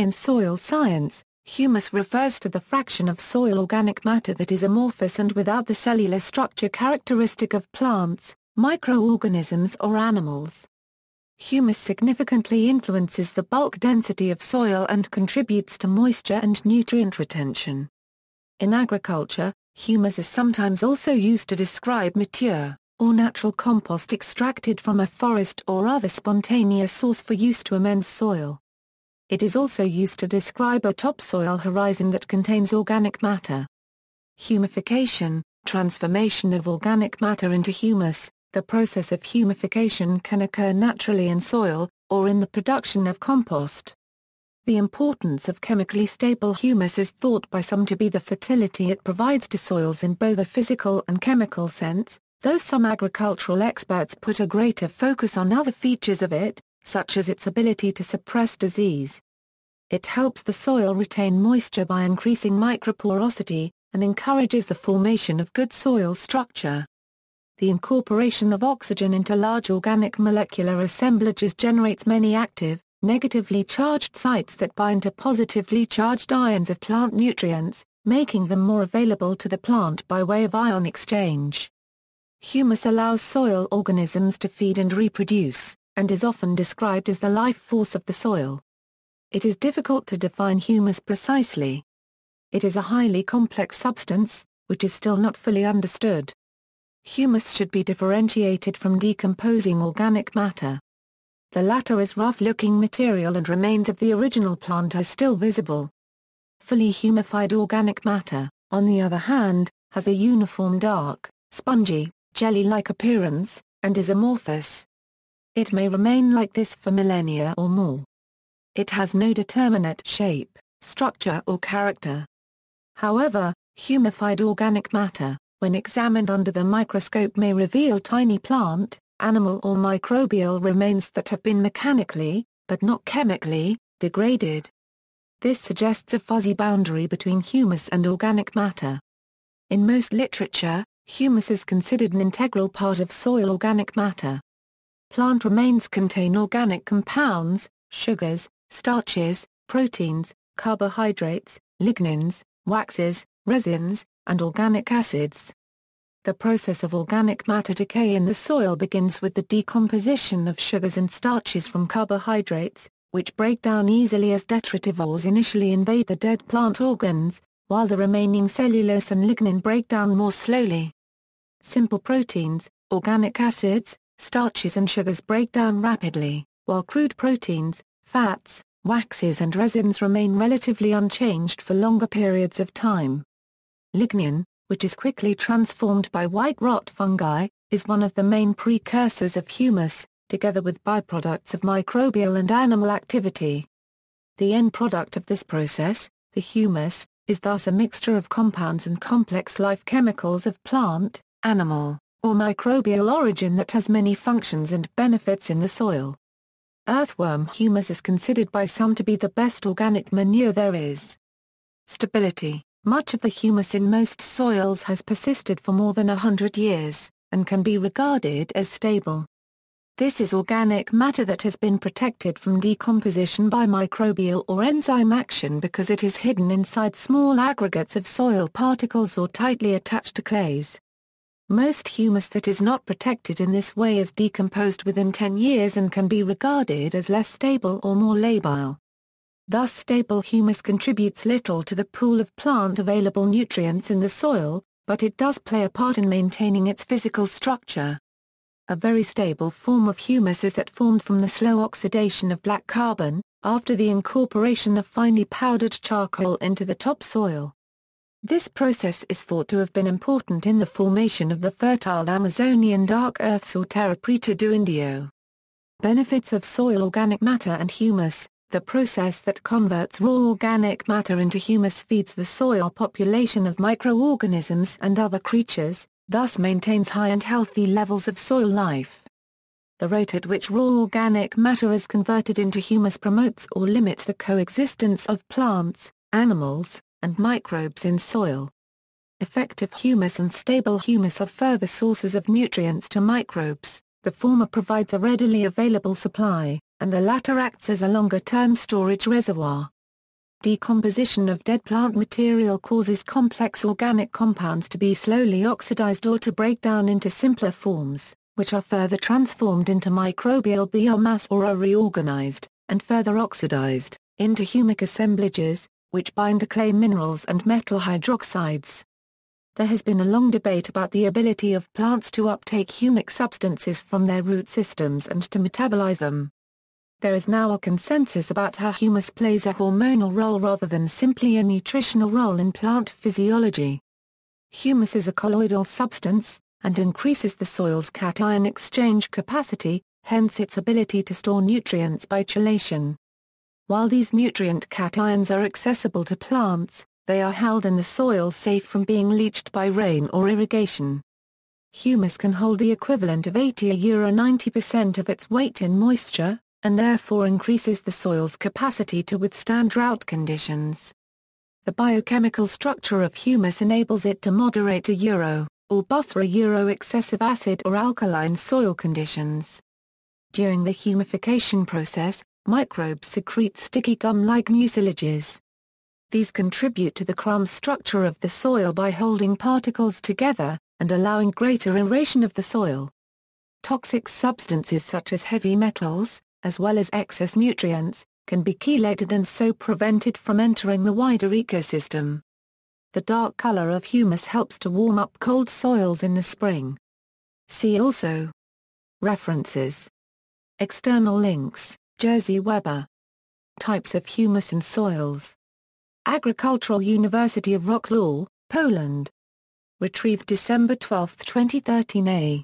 In soil science, humus refers to the fraction of soil organic matter that is amorphous and without the cellular structure characteristic of plants, microorganisms or animals. Humus significantly influences the bulk density of soil and contributes to moisture and nutrient retention. In agriculture, humus is sometimes also used to describe mature, or natural compost extracted from a forest or other spontaneous source for use to amend soil. It is also used to describe a topsoil horizon that contains organic matter. Humification, transformation of organic matter into humus. The process of humification can occur naturally in soil, or in the production of compost. The importance of chemically stable humus is thought by some to be the fertility it provides to soils in both a physical and chemical sense, though some agricultural experts put a greater focus on other features of it, such as its ability to suppress disease. It helps the soil retain moisture by increasing microporosity, and encourages the formation of good soil structure. The incorporation of oxygen into large organic molecular assemblages generates many active, negatively charged sites that bind to positively charged ions of plant nutrients, making them more available to the plant by way of ion exchange. Humus allows soil organisms to feed and reproduce, and is often described as the life force of the soil. It is difficult to define humus precisely. It is a highly complex substance, which is still not fully understood. Humus should be differentiated from decomposing organic matter. The latter is rough-looking material and remains of the original plant are still visible. Fully humified organic matter, on the other hand, has a uniform dark, spongy, jelly-like appearance, and is amorphous. It may remain like this for millennia or more. It has no determinate shape, structure or character. However, humified organic matter, when examined under the microscope, may reveal tiny plant, animal or microbial remains that have been mechanically, but not chemically, degraded. This suggests a fuzzy boundary between humus and organic matter. In most literature, humus is considered an integral part of soil organic matter. Plant remains contain organic compounds, sugars, starches, proteins, carbohydrates, lignins, waxes, resins, and organic acids. The process of organic matter decay in the soil begins with the decomposition of sugars and starches from carbohydrates, which break down easily as detritivores initially invade the dead plant organs, while the remaining cellulose and lignin break down more slowly. Simple proteins, organic acids, starches and sugars break down rapidly, while crude proteins, fats, waxes and resins remain relatively unchanged for longer periods of time. Lignin, which is quickly transformed by white rot fungi, is one of the main precursors of humus, together with byproducts of microbial and animal activity. The end product of this process, the humus, is thus a mixture of compounds and complex life chemicals of plant, animal, or microbial origin that has many functions and benefits in the soil. Earthworm humus is considered by some to be the best organic manure there is. Stability. Much of the humus in most soils has persisted for more than 100 years, and can be regarded as stable. This is organic matter that has been protected from decomposition by microbial or enzyme action because it is hidden inside small aggregates of soil particles or tightly attached to clays. Most humus that is not protected in this way is decomposed within 10 years and can be regarded as less stable or more labile. Thus stable humus contributes little to the pool of plant-available nutrients in the soil, but it does play a part in maintaining its physical structure. A very stable form of humus is that formed from the slow oxidation of black carbon, after the incorporation of finely powdered charcoal into the topsoil. This process is thought to have been important in the formation of the fertile Amazonian dark earths or terra preta do Indio. Benefits of soil organic matter and humus. The process that converts raw organic matter into humus feeds the soil population of microorganisms and other creatures, thus maintains high and healthy levels of soil life. The rate at which raw organic matter is converted into humus promotes or limits the coexistence of plants, animals, and microbes in soil. Effective humus and stable humus are further sources of nutrients to microbes. The former provides a readily available supply, and the latter acts as a longer-term storage reservoir. Decomposition of dead plant material causes complex organic compounds to be slowly oxidized or to break down into simpler forms, which are further transformed into microbial biomass or are reorganized, and further oxidized, into humic assemblages, which bind to clay minerals and metal hydroxides. There has been a long debate about the ability of plants to uptake humic substances from their root systems and to metabolize them. There is now a consensus about how humus plays a hormonal role rather than simply a nutritional role in plant physiology. Humus is a colloidal substance, and increases the soil's cation exchange capacity, hence its ability to store nutrients by chelation. While these nutrient cations are accessible to plants, they are held in the soil safe from being leached by rain or irrigation. Humus can hold the equivalent of 80–90% of its weight in moisture, and therefore increases the soil's capacity to withstand drought conditions. The biochemical structure of humus enables it to moderate or buffer excessive acid or alkaline soil conditions. During the humification process, microbes secrete sticky gum-like mucilages. These contribute to the crumb structure of the soil by holding particles together, and allowing greater aeration of the soil. Toxic substances such as heavy metals, as well as excess nutrients, can be chelated and so prevented from entering the wider ecosystem. The dark color of humus helps to warm up cold soils in the spring. See also. References. External links, Jerzy Weber. Types of humus in soils. Agricultural University of Wrocław, Poland. Retrieved December 12, 2013 A.